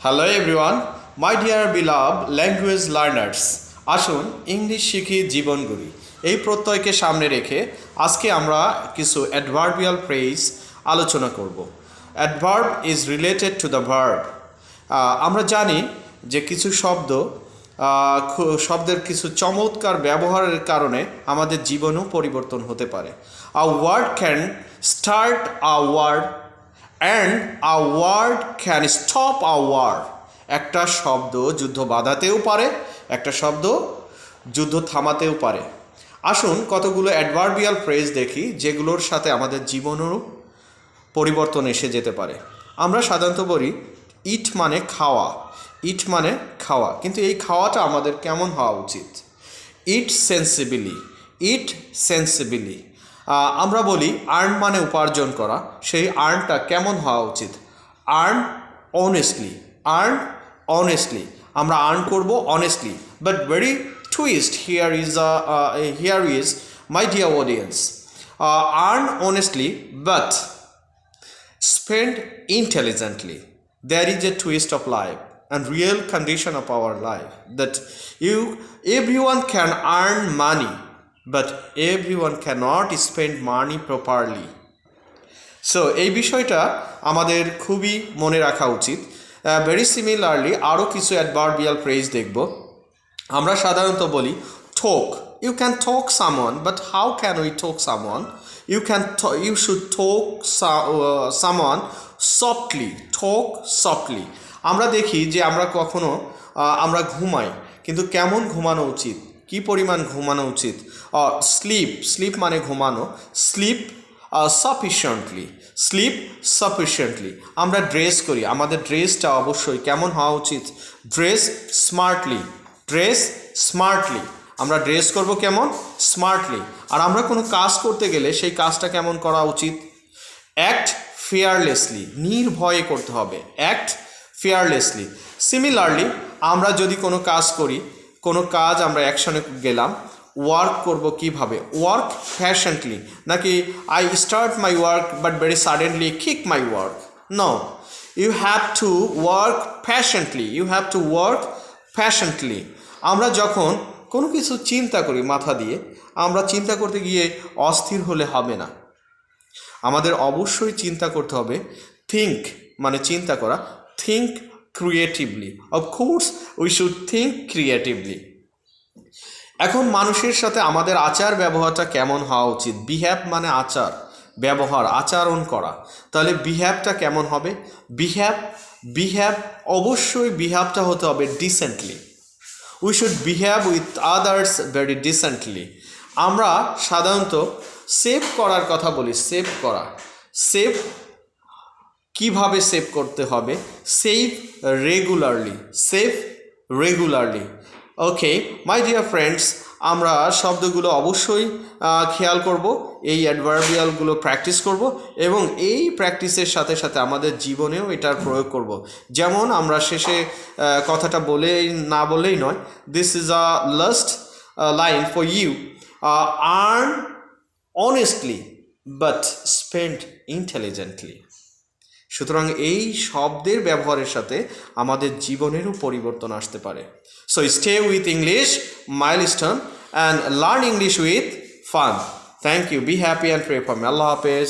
Hello everyone, my dear beloved language learners. আসুন English শিখি জীবন গড়ি এই প্রত্যয়কে সামনে রেখে আজকে আমরা কিছু অ্যাডভার্বিয়াল ফ্রেজ আলোচনা করব। Adverb is related to the verb. আমরা জানি যে কিছু শব্দের কিছু চমৎকার ব্যবহারের কারণে আমাদের জীবনও পরিবর্তন হতে পারে। A word can start a word and a word can stop a word. একটা শব্দ যুদ্ধ বাঁধাতেও পারে, একটা শব্দ যুদ্ধ থামাতেও পারে। আসুন কতগুলো অ্যাডভার্বিয়াল ফ্রেজ দেখি যেগুলোর সাথে আমাদের জীবনেরও পরিবর্তন এসে যেতে পারে। আমরা সাধারণত বলি ইট মানে খাওয়া, ইট মানে খাওয়া, কিন্তু এই খাওয়াটা আমাদের কেমন হওয়া উচিত? ইট সেন্সিবিলি, ইট সেন্সিবিলি। আমরা বলি আর্ন মানে উপার্জন করা, সেই আর্নটা কেমন হওয়া উচিত? Earn honestly, earn honestly. আমরা আর্ন করব honestly, but very twist here is my dear audience, earn honestly but spend intelligently. There is a twist of life and real condition of our life that everyone can earn money, but everyone cannot spend money properly. So এই বিষয়টা আমাদের খুবই মনে রাখা উচিত। Very similarly আরও কিছু adverbial phrase দেখব। আমরা সাধারণত বলি ঠোক, you can talk someone, but how can we talk someone? You should talk someone softly, talk softly. আমরা দেখি যে আমরা কখনো আমরা ঘুমাই, কিন্তু কেমন ঘুমানো উচিত, কি পরিমাণ ঘুমানো উচিত? স্লিপ মানে ঘুমানো, স্লিপ সাফিসিয়েন্টলি, স্লিপ সাফিসিয়েন্টলি। আমরা ড্রেস করি, আমাদের ড্রেসটা অবশ্যই কেমন হওয়া উচিত? Dress smartly, dress smartly. আমরা ড্রেস করব কেমন? স্মার্টলি। আর আমরা কোনো কাজ করতে গেলে সেই কাজটা কেমন করা উচিত? অ্যাক্ট ফেয়ারলেসলি, নির্ভয়ে করতে হবে, অ্যাক্ট ফেয়ারলেসলি। সিমিলারলি আমরা যদি কোনো কাজ করি, কোনো কাজ আমরা অ্যাকশনে গেলাম, ওয়ার্ক করব কিভাবে? ওয়ার্ক প্যাশনেটলি, নাকি I start my work but very suddenly kick my work? No, you have to work passionately, you have to work passionately. আমরা যখন কোনো কিছু চিন্তা করি মাথা দিয়ে, আমরা চিন্তা করতে গিয়ে অস্থির হলে হবে না, আমাদের অবশ্যই চিন্তা করতে হবে। থিঙ্ক মানে চিন্তা করা, think creatively, of course we should think creatively. এখন মানুষের সাথে আমাদের আচার ব্যবহারটা কেমন হওয়া উচিত? বিহেভ মানে আচার ব্যবহার, আচরণ করা। তাহলে বিহেভটা কেমন হবে? বিহেভ অবশ্যই বিহেভটা হতে হবে decently. We should behave with others very decently. আমরা সাধারণত সেভ করার কথা বলি, সেভ করা। সেভ কিভাবে সেভ করতে হবে? Save regularly, save regularly. Okay my dear friends, আমরা শব্দগুলো অবশ্যই খেয়াল করব, এই অ্যাডভার্বিয়ালগুলো প্র্যাকটিস করব এবং এই প্র্যাকটিসের সাথে সাথে আমাদের জীবনেও এটার প্রয়োগ করব। যেমন আমরা শেষে কথাটা না বললেই নয়, this is a last line for you, earn honestly but spend intelligently. সুতরাং এই শব্দের ব্যবহারের সাথে আমাদের জীবনেরও পরিবর্তন আসতে পারে। So stay with English Milestone and learn English with fun. Thank you, be happy and pray for me. আল্লাহ হাফেজ।